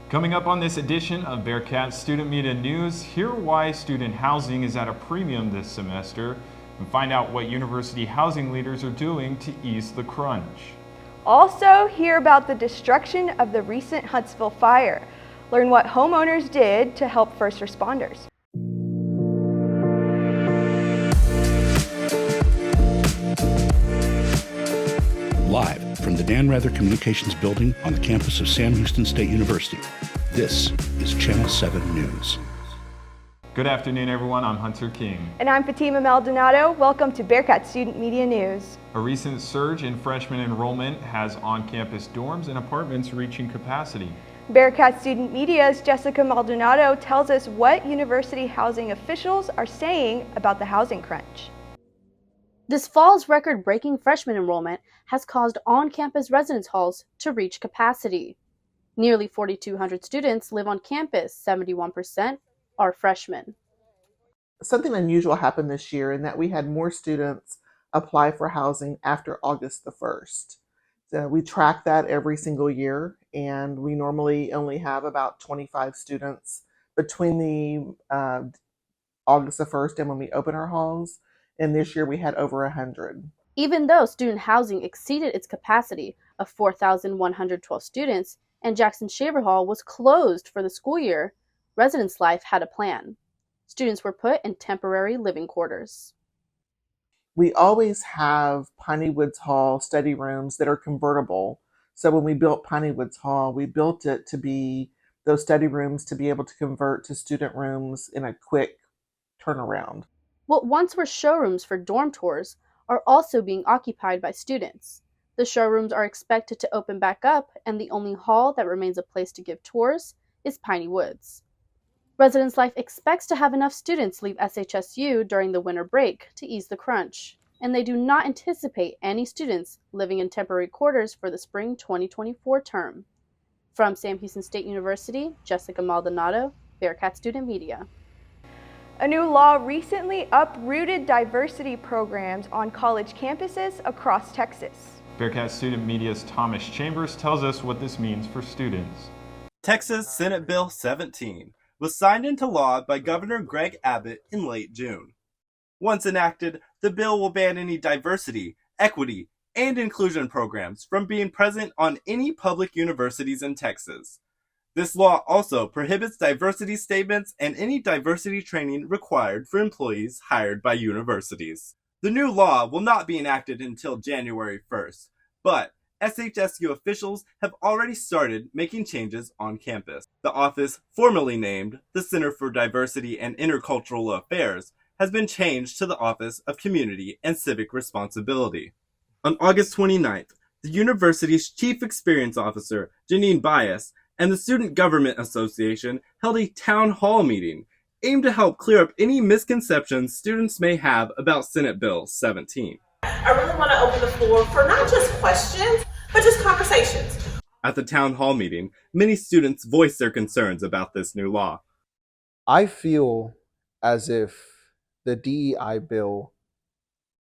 Coming up on this edition of Bearkat Student Media News, hear why student housing is at a premium this semester, and find out what university housing leaders are doing to ease the crunch. Also, hear about the destruction of the recent Huntsville fire. Learn what homeowners did to help first responders. Live from the Dan Rather Communications Building on the campus of Sam Houston State University, this is Channel 7 News. Good afternoon, everyone. I'm Hunter King. And I'm Fatima Maldonado. Welcome to Bearkat Student Media News. A recent surge in freshman enrollment has on-campus dorms and apartments reaching capacity. Bearkat Student Media's Jessica Maldonado tells us what university housing officials are saying about the housing crunch. This fall's record-breaking freshman enrollment has caused on-campus residence halls to reach capacity. Nearly 4,200 students live on campus, 71% are freshmen. Something unusual happened this year in that we had more students apply for housing after August the 1st. So we track that every single year, and we normally only have about 25 students between the August the 1st and when we open our halls. And this year we had over 100. Even though student housing exceeded its capacity of 4,112 students and Jackson Shaver Hall was closed for the school year, Residence Life had a plan. Students were put in temporary living quarters. We always have Piney Woods Hall study rooms that are convertible. So when we built Piney Woods Hall, we built it to be those study rooms to be able to convert to student rooms in a quick turnaround. What once were showrooms for dorm tours are also being occupied by students. The showrooms are expected to open back up, and the only hall that remains a place to give tours is Piney Woods. Residence Life expects to have enough students leave SHSU during the winter break to ease the crunch, and they do not anticipate any students living in temporary quarters for the spring 2024 term. From Sam Houston State University, Jessica Maldonado, Bearkat Student Media. A new law recently uprooted diversity programs on college campuses across Texas. Bearkat Student Media's Thomas Chambers tells us what this means for students. Texas Senate Bill 17 was signed into law by Governor Greg Abbott in late June. Once enacted, the bill will ban any diversity, equity, and inclusion programs from being present on any public universities in Texas. This law also prohibits diversity statements and any diversity training required for employees hired by universities. The new law will not be enacted until January 1st, but SHSU officials have already started making changes on campus. The office, formerly named the Center for Diversity and Intercultural Affairs, has been changed to the Office of Community and Civic Responsibility. On August 29th, the university's Chief Experience Officer, Janine Bias, and the Student Government Association held a town hall meeting aimed to help clear up any misconceptions students may have about Senate Bill 17. I really want to open the floor for not just questions, but just conversations. At the town hall meeting, many students voiced their concerns about this new law. I feel as if the DEI bill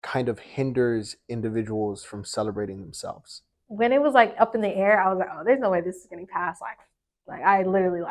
kind of hinders individuals from celebrating themselves. When it was like up in the air, I was like, oh, there's no way this is getting passed. Like I literally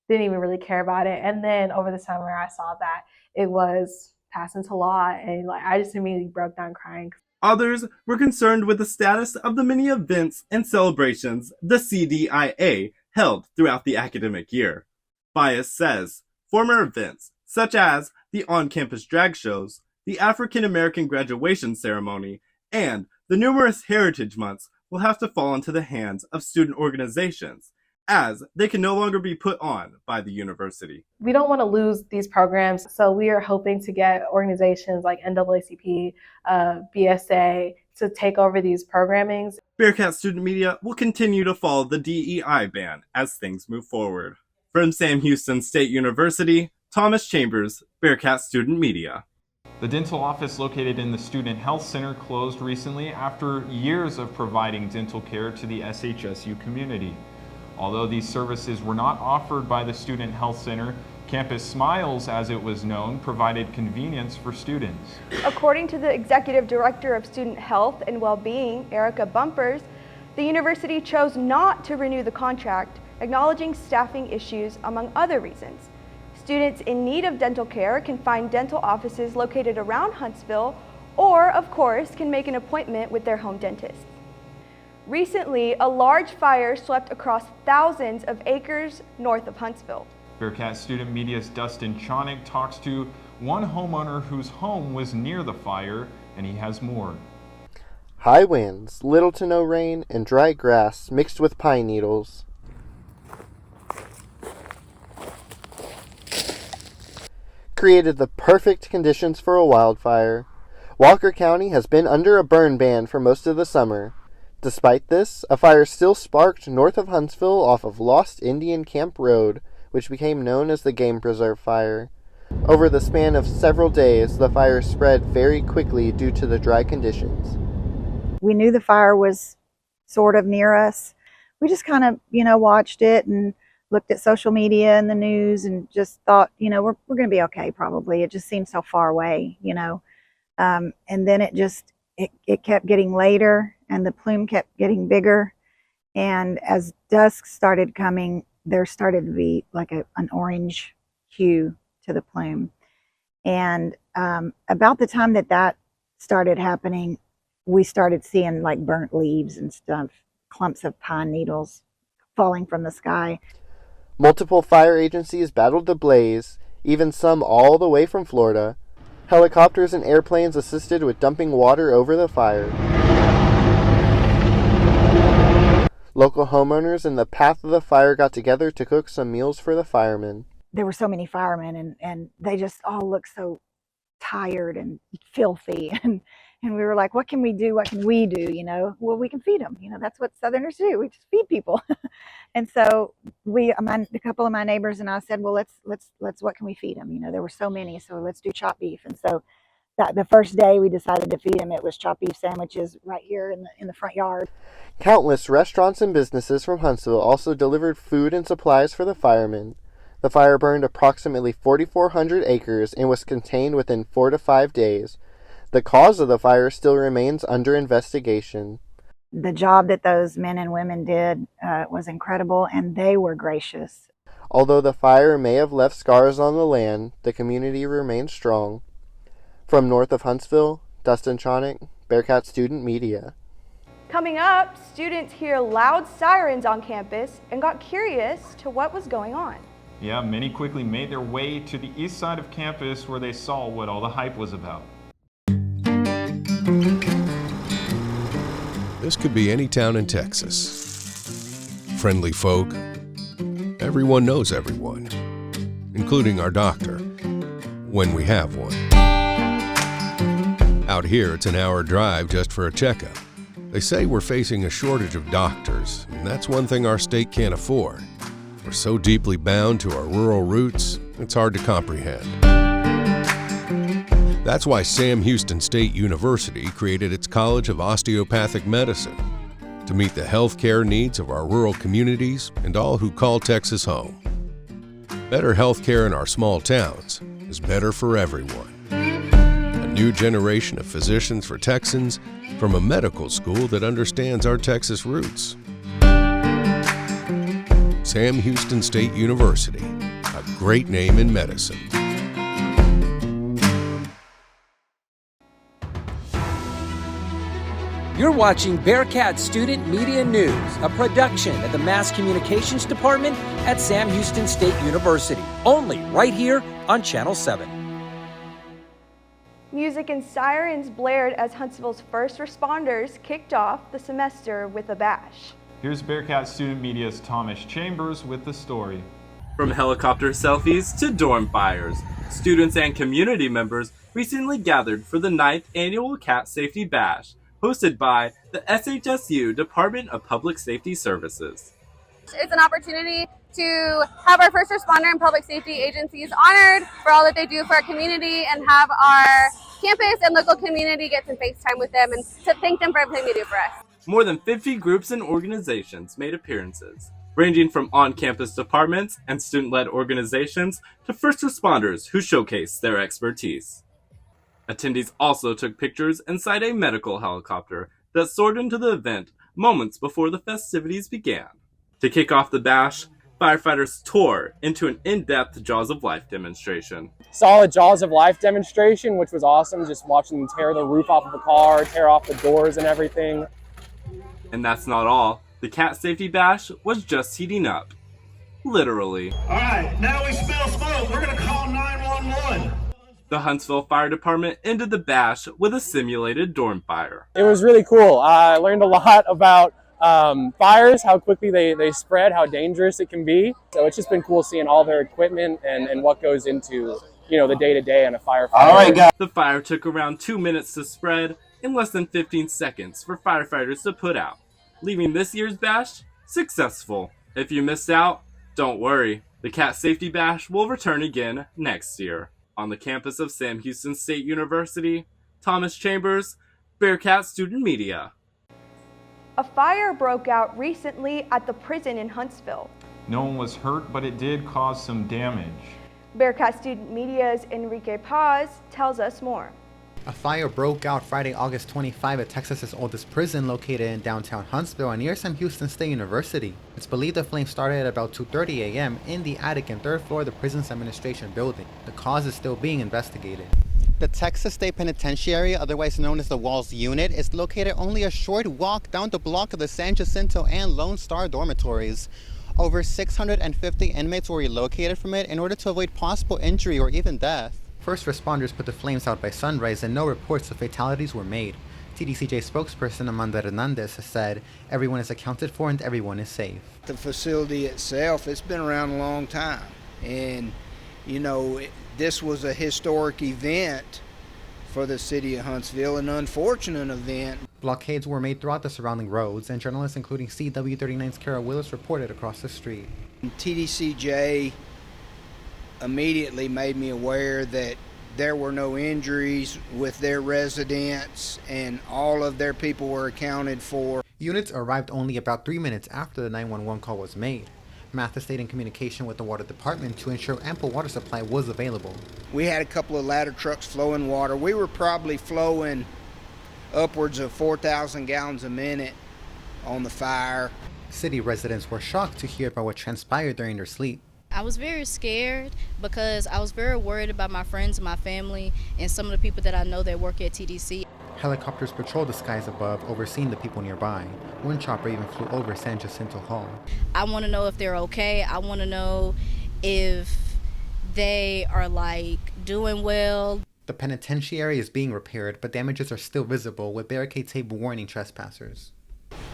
didn't even really care about it. And then over the summer, I saw that it was passed into law, and I just immediately broke down crying. Others were concerned with the status of the many events and celebrations the CDIA held throughout the academic year. Bias says former events, such as the on-campus drag shows, the African American graduation ceremony, and the numerous heritage months will have to fall into the hands of student organizations, as they can no longer be put on by the university. We don't want to lose these programs, so we are hoping to get organizations like NAACP, BSA to take over these programmings. Bearkat Student Media will continue to follow the DEI ban as things move forward. From Sam Houston State University, Thomas Chambers, Bearkat Student Media. The dental office located in the Student Health Center closed recently after years of providing dental care to the SHSU community. Although these services were not offered by the Student Health Center, Campus Smiles, as it was known, provided convenience for students. According to the Executive Director of Student Health and Well-Being, Erica Bumpers, the university chose not to renew the contract acknowledging staffing issues, among other reasons. Students in need of dental care can find dental offices located around Huntsville, or, of course, can make an appointment with their home dentist. Recently, a large fire swept across thousands of acres north of Huntsville. Bearkat Student Media's Dustin Chonick talks to one homeowner whose home was near the fire, and he has more. High winds, little to no rain, and dry grass mixed with pine needles created the perfect conditions for a wildfire. Walker County has been under a burn ban for most of the summer. Despite this, a fire still sparked north of Huntsville off of Lost Indian Camp Road, which became known as the Game Preserve Fire. Over the span of several days, the fire spread very quickly due to the dry conditions. We knew the fire was sort of near us. We just kind of, watched it and looked at social media and the news and just thought, we're going to be okay probably. It just seemed so far away, and then it kept getting later and the plume kept getting bigger. And as dusk started coming, there started to be like an orange hue to the plume. And about the time that started happening, we started seeing like burnt leaves and stuff, clumps of pine needles falling from the sky. Multiple fire agencies battled the blaze, even some all the way from Florida. Helicopters and airplanes assisted with dumping water over the fire. Local homeowners in the path of the fire got together to cook some meals for the firemen. There were so many firemen and they just all looked so tired and filthy. And we were like, what can we do? What can we do? Well, we can feed them. That's what Southerners do. We just feed people. And so a couple of my neighbors and I said, well, let's what can we feed them? There were so many, so let's do chopped beef. And so the first day we decided to feed them, it was chopped beef sandwiches right here in the front yard. Countless restaurants and businesses from Huntsville also delivered food and supplies for the firemen. The fire burned approximately 4,400 acres and was contained within 4 to 5 days. The cause of the fire still remains under investigation. The job that those men and women did was incredible, and they were gracious. Although the fire may have left scars on the land, the community remains strong. From north of Huntsville, Dustin Chonick, Bearkat Student Media. Coming up, students hear loud sirens on campus and got curious to what was going on. Yeah, many quickly made their way to the east side of campus where they saw what all the hype was about. This could be any town in Texas. Friendly folk. Everyone knows everyone, including our doctor, when we have one. Out here, it's an hour drive just for a checkup. They say we're facing a shortage of doctors, and that's one thing our state can't afford. We're so deeply bound to our rural roots, it's hard to comprehend. That's why Sam Houston State University created its College of Osteopathic Medicine to meet the healthcare needs of our rural communities and all who call Texas home. Better healthcare in our small towns is better for everyone. A new generation of physicians for Texans from a medical school that understands our Texas roots. Sam Houston State University, a great name in medicine. You're watching Bearkat Student Media News, a production of the Mass Communications Department at Sam Houston State University, only right here on Channel 7. Music and sirens blared as Huntsville's first responders kicked off the semester with a bash. Here's Bearkat Student Media's Thomas Chambers with the story. From helicopter selfies to dorm fires, students and community members recently gathered for the 9th annual Cat Safety Bash, hosted by the SHSU Department of Public Safety Services. It's an opportunity to have our first responder and public safety agencies honored for all that they do for our community and have our campus and local community get some face time with them and to thank them for everything they do for us. More than 50 groups and organizations made appearances, ranging from on-campus departments and student-led organizations to first responders who showcased their expertise. Attendees also took pictures inside a medical helicopter that soared into the event moments before the festivities began. To kick off the bash, firefighters tore into an in-depth Jaws of Life demonstration. Saw a Jaws of Life demonstration, which was awesome, just watching them tear the roof off of a car, tear off the doors and everything. And that's not all. The cat safety bash was just heating up. Literally. All right, now we smell smoke. We're going to call 911. The Huntsville Fire Department ended the bash with a simulated dorm fire. It was really cool. I learned a lot about fires, how quickly they spread, how dangerous it can be. So it's just been cool seeing all their equipment and what goes into, the day-to-day on a firefighter. All right, guys. The fire took around 2 minutes to spread and less than 15 seconds for firefighters to put out, leaving this year's bash successful. If you missed out, don't worry. The Cat Safety Bash will return again next year. On the campus of Sam Houston State University, Thomas Chambers, Bearkat Student Media. A fire broke out recently at the prison in Huntsville. No one was hurt, but it did cause some damage. Bearkat Student Media's Enrique Paz tells us more. A fire broke out Friday, August 25 at Texas's oldest prison located in downtown Huntsville and near Sam Houston State University. It's believed the flame started at about 2:30 a.m. in the attic and third floor of the prison's administration building. The cause is still being investigated. The Texas State Penitentiary, otherwise known as the Walls Unit, is located only a short walk down the block of the San Jacinto and Lone Star dormitories. Over 650 inmates were relocated from it in order to avoid possible injury or even death. First responders put the flames out by sunrise and no reports of fatalities were made. TDCJ spokesperson Amanda Hernandez said everyone is accounted for and everyone is safe. The facility itself, it's been around a long time. And, this was a historic event for the city of Huntsville, an unfortunate event. Blockades were made throughout the surrounding roads, and journalists including CW39's Kara Willis reported across the street. TDCJ immediately made me aware that there were no injuries with their residents and all of their people were accounted for. Units arrived only about 3 minutes after the 911 call was made. Mathis stayed in communication with the water department to ensure ample water supply was available. We had a couple of ladder trucks flowing water. We were probably flowing upwards of 4,000 gallons a minute on the fire. City residents were shocked to hear about what transpired during their sleep. I was very scared because I was very worried about my friends, my family, and some of the people that I know that work at TDC. Helicopters patrolled the skies above, overseeing the people nearby. One chopper even flew over San Jacinto Hall. I want to know if they're okay. I want to know if they are doing well. The penitentiary is being repaired, but damages are still visible, with barricade tape warning trespassers.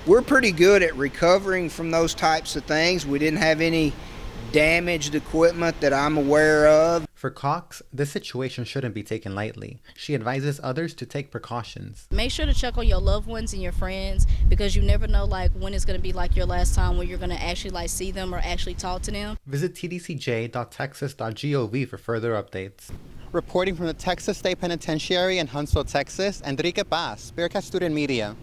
We're pretty good at recovering from those types of things. We didn't have any damaged equipment that I'm aware of. For Cox, this situation shouldn't be taken lightly. She advises others to take precautions. Make sure to check on your loved ones and your friends because you never know when it's going to be your last time when you're going to actually see them or actually talk to them. Visit tdcj.texas.gov for further updates. Reporting from the Texas State Penitentiary in Huntsville, Texas, Enrique Paz, Bearkat Student Media.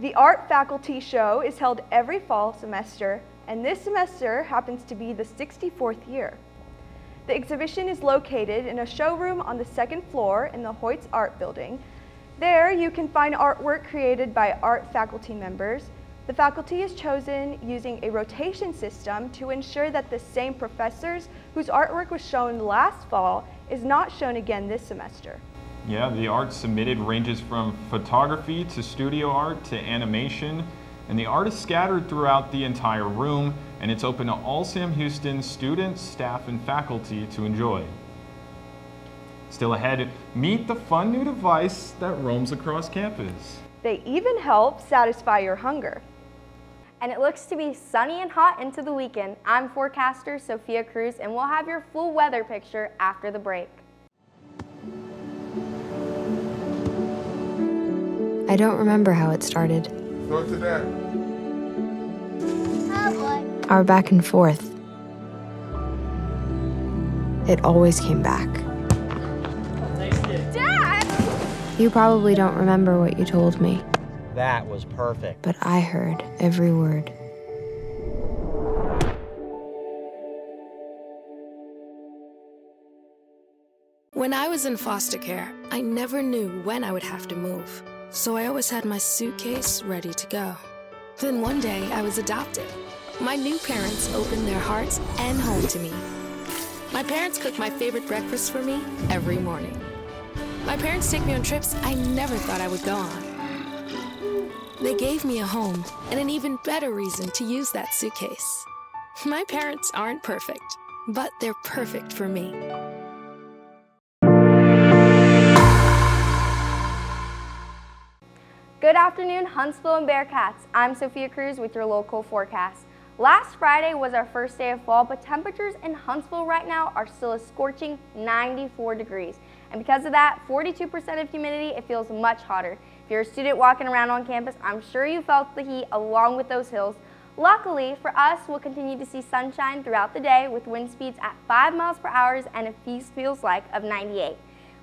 The art faculty show is held every fall semester, and this semester happens to be the 64th year. The exhibition is located in a showroom on the second floor in the Hoyt's Art Building. There you can find artwork created by art faculty members. The faculty is chosen using a rotation system to ensure that the same professors whose artwork was shown last fall is not shown again this semester. Yeah, the art submitted ranges from photography to studio art to animation, and the art is scattered throughout the entire room, and it's open to all Sam Houston students, staff, and faculty to enjoy. Still ahead, meet the fun new device that roams across campus. They even help satisfy your hunger. And it looks to be sunny and hot into the weekend. I'm forecaster Sophia Cruz, and we'll have your full weather picture after the break. I don't remember how it started. Go to that. Our back and forth. It always came back. Dad! You probably don't remember what you told me, That was perfect. but I heard every word. When I was in foster care, I never knew when I would have to move, so I always had my suitcase ready to go. Then one day, I was adopted. My new parents opened their hearts and home to me. My parents cook my favorite breakfast for me every morning. My parents take me on trips I never thought I would go on. They gave me a home and an even better reason to use that suitcase. My parents aren't perfect, but they're perfect for me. Good afternoon, Huntsville and Bearcats. I'm Sophia Cruz with your local forecast. Last Friday was our first day of fall, but temperatures in Huntsville right now are still a scorching 94 degrees. And because of that, 42% of humidity, it feels much hotter. If you're a student walking around on campus, I'm sure you felt the heat along with those hills. Luckily for us, we'll continue to see sunshine throughout the day with wind speeds at 5 miles per hour and a feels like of 98.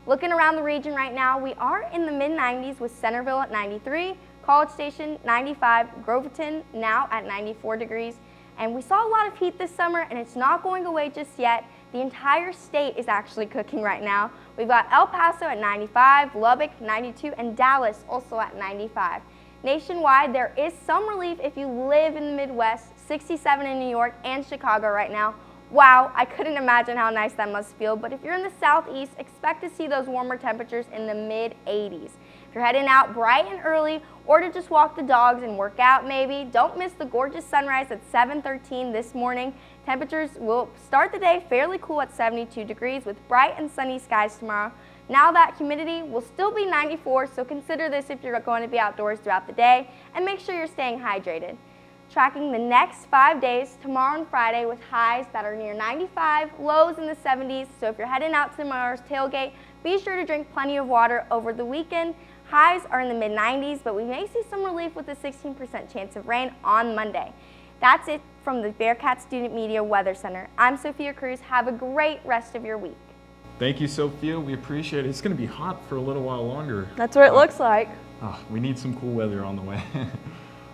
Looking around the region right now, we are in the mid-90s with Centerville at 93, College Station 95, Groveton now at 94 degrees. And we saw a lot of heat this summer and it's not going away just yet. The entire state is actually cooking right now. We've got El Paso at 95, Lubbock 92, and Dallas also at 95. Nationwide, there is some relief if you live in the Midwest, 67 in New York and Chicago right now. Wow, I couldn't imagine how nice that must feel, but if you're in the southeast, expect to see those warmer temperatures in the mid-80s. If you're heading out bright and early or to just walk the dogs and work out maybe, don't miss the gorgeous sunrise at 7:13 this morning. Temperatures will start the day fairly cool at 72 degrees with bright and sunny skies tomorrow. Now that humidity will still be 94, so consider this if you're going to be outdoors throughout the day and make sure you're staying hydrated. Tracking the next 5 days, tomorrow and Friday with highs that are near 95, lows in the 70s. So if you're heading out to tomorrow's tailgate, be sure to drink plenty of water over the weekend. Highs are in the mid-90s, but we may see some relief with a 16% chance of rain on Monday. That's it from the Bearkat Student Media Weather Center. I'm Sophia Cruz. Have a great rest of your week. Thank you, Sophia. We appreciate it. It's going to be hot for a little while longer. That's what it looks like. We need some cool weather on the way.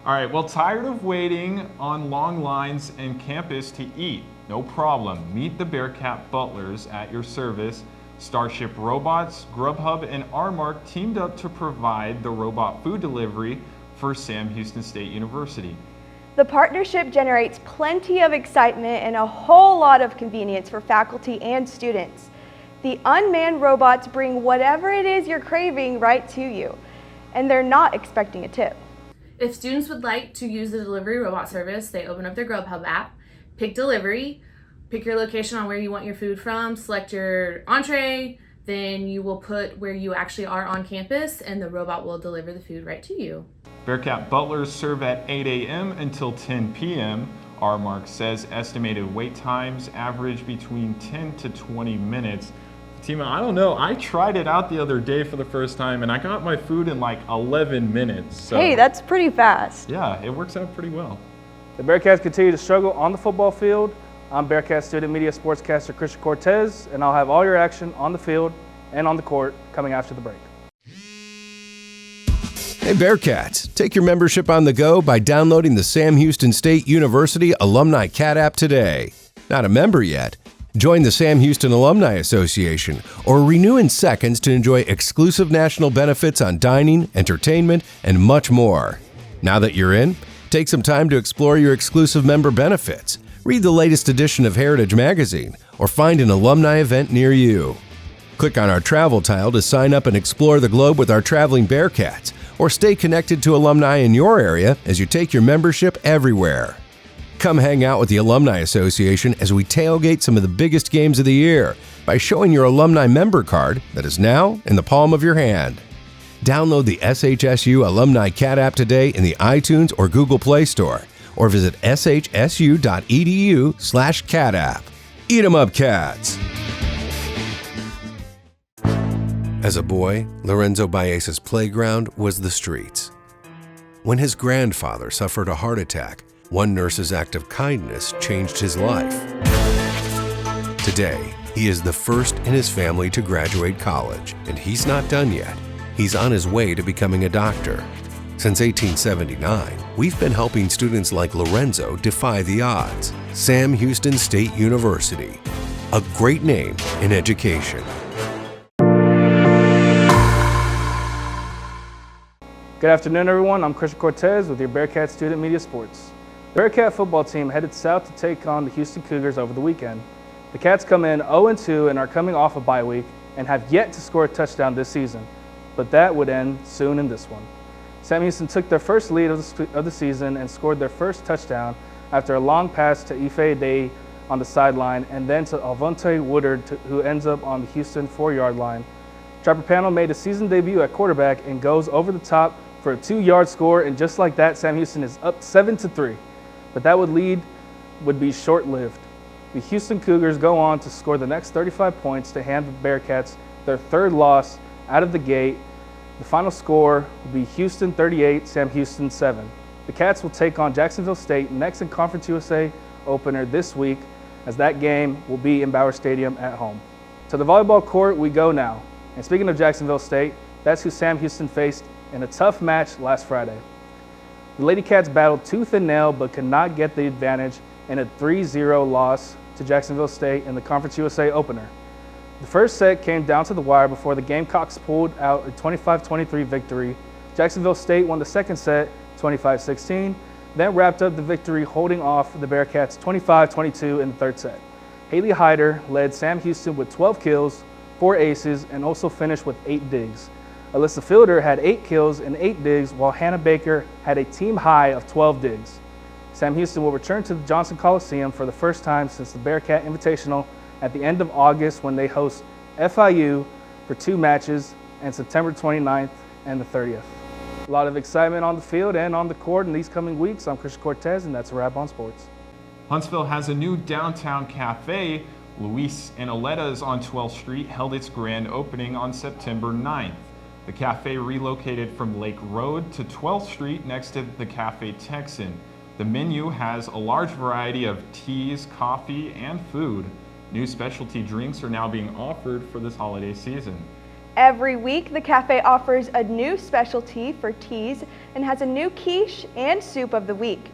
All right, well, tired of waiting on long lines in campus to eat? No problem. Meet the Bearkat Butlers at your service. Starship Robots, Grubhub, and R-Mark teamed up to provide the robot food delivery for Sam Houston State University. The partnership generates plenty of excitement and a whole lot of convenience for faculty and students. The unmanned robots bring whatever it is you're craving right to you, and they're not expecting a tip. If students would like to use the delivery robot service, they open up their Grubhub app, pick delivery, pick your location on where you want your food from, select your entree, then you will put where you actually are on campus and the robot will deliver the food right to you. Bearkat Butlers serve at 8 a.m. until 10 p.m. R-Mark says estimated wait times average between 10 to 20 minutes. Tima, I don't know. I tried it out the other day for the first time and I got my food in like 11 minutes. So, hey, that's pretty fast. Yeah, it works out pretty well. The Bearcats continue to struggle on the football field. I'm Bearkat Student Media sportscaster Christian Cortez, and I'll have all your action on the field and on the court coming after the break. Hey Bearcats, take your membership on the go by downloading the Sam Houston State University Alumni Cat app today. Not a member yet? Join the Sam Houston Alumni Association or renew in seconds to enjoy exclusive national benefits on dining, entertainment, and much more. Now that you're in, take some time to explore your exclusive member benefits. Read the latest edition of Heritage Magazine or find an alumni event near you. Click on our travel tile to sign up and explore the globe with our traveling Bearcats or stay connected to alumni in your area as you take your membership everywhere. Come hang out with the Alumni Association as we tailgate some of the biggest games of the year by showing your alumni member card that is now in the palm of your hand. Download the SHSU Alumni Cat app today in the iTunes or Google Play Store or visit shsu.edu/cat app. Eat 'em up, cats! As a boy, Lorenzo Baez's playground was the streets. When his grandfather suffered a heart attack, one nurse's act of kindness changed his life. Today, he is the first in his family to graduate college, and he's not done yet. He's on his way to becoming a doctor. Since 1879, we've been helping students like Lorenzo defy the odds. Sam Houston State University, a great name in education. Good afternoon, everyone. I'm Christian Cortez with your Bearkat Student Media Sports. The Bearkat football team headed south to take on the Houston Cougars over the weekend. The Cats come in 0-2 and are coming off a bye week and have yet to score a touchdown this season, but that would end soon in this one. Sam Houston took their first lead of the season and scored their first touchdown after a long pass to Ife Day on the sideline and then to Alvonte Woodard, who ends up on the Houston 4-yard line. Trapper Panel made a season debut at quarterback and goes over the top for a 2-yard score, and just like that, Sam Houston is up 7-3. But that would be short-lived. The Houston Cougars go on to score the next 35 points to hand the Bearcats their third loss out of the gate. The final score will be Houston 38, Sam Houston 7. The Cats will take on Jacksonville State next in Conference USA opener this week, as that game will be in Bauer Stadium at home. To the volleyball court we go now. And speaking of Jacksonville State, that's who Sam Houston faced in a tough match last Friday. The Lady Cats battled tooth and nail but could not get the advantage in a 3-0 loss to Jacksonville State in the Conference USA opener. The first set came down to the wire before the Gamecocks pulled out a 25-23 victory. Jacksonville State won the second set 25-16, then wrapped up the victory holding off the Bearcats 25-22 in the third set. Haley Hyder led Sam Houston with 12 kills, 4 aces, and also finished with 8 digs. Alyssa Fielder had 8 kills and 8 digs, while Hannah Baker had a team high of 12 digs. Sam Houston will return to the Johnson Coliseum for the first time since the Bearcat Invitational at the end of August, when they host FIU for 2 matches, and September 29th and the 30th. A lot of excitement on the field and on the court in these coming weeks. I'm Christian Cortez, and that's a wrap on sports. Huntsville has a new downtown cafe. Luis and Aletta's on 12th Street held its grand opening on September 9th. The cafe relocated from Lake Road to 12th Street next to the Cafe Texan. The menu has a large variety of teas, coffee, and food. New specialty drinks are now being offered for this holiday season. Every week, the cafe offers a new specialty for teas and has a new quiche and soup of the week.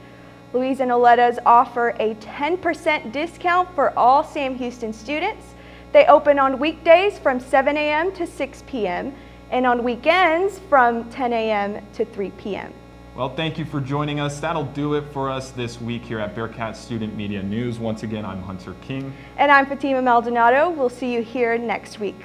Louise and Oletta's offer a 10% discount for all Sam Houston students. They open on weekdays from 7 a.m. to 6 p.m. and on weekends from 10 a.m. to 3 p.m. Well, thank you for joining us. That'll do it for us this week here at Bearkat Student Media News. Once again, I'm Hunter King. And I'm Fatima Maldonado. We'll see you here next week.